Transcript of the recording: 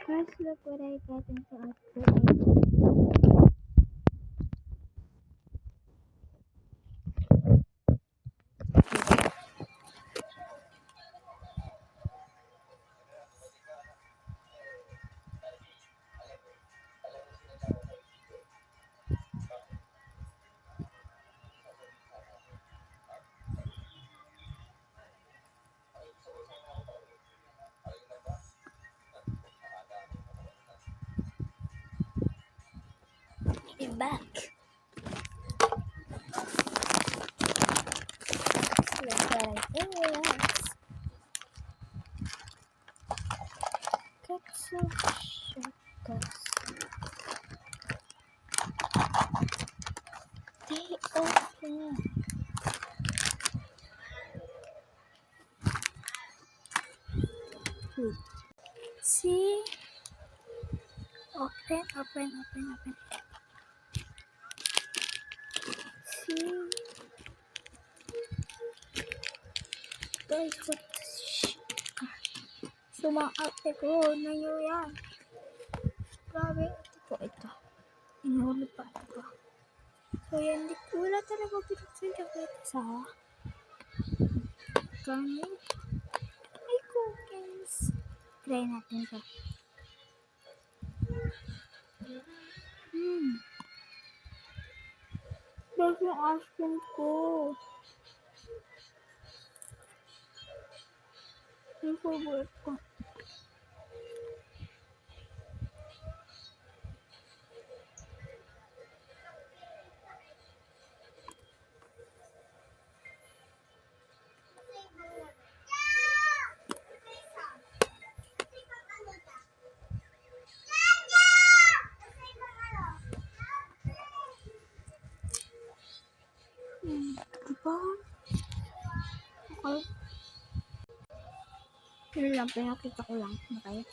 Guys, look what I got into outfit. It's back. Look what I did. Got some shortcuts. They open. See? Open. See? Guys, what the So, mga ate ko, na nyo yan. Grabe, ito. Inuhulog pa ito. So, yan, wala talaga pinagsin chocolate sa kanin. Ay, cookies. Try natin ito. Bakit yung ice cream ko? Yung favorite ko. Diba? Okay. Yun lang, pinakita ko lang. Okay?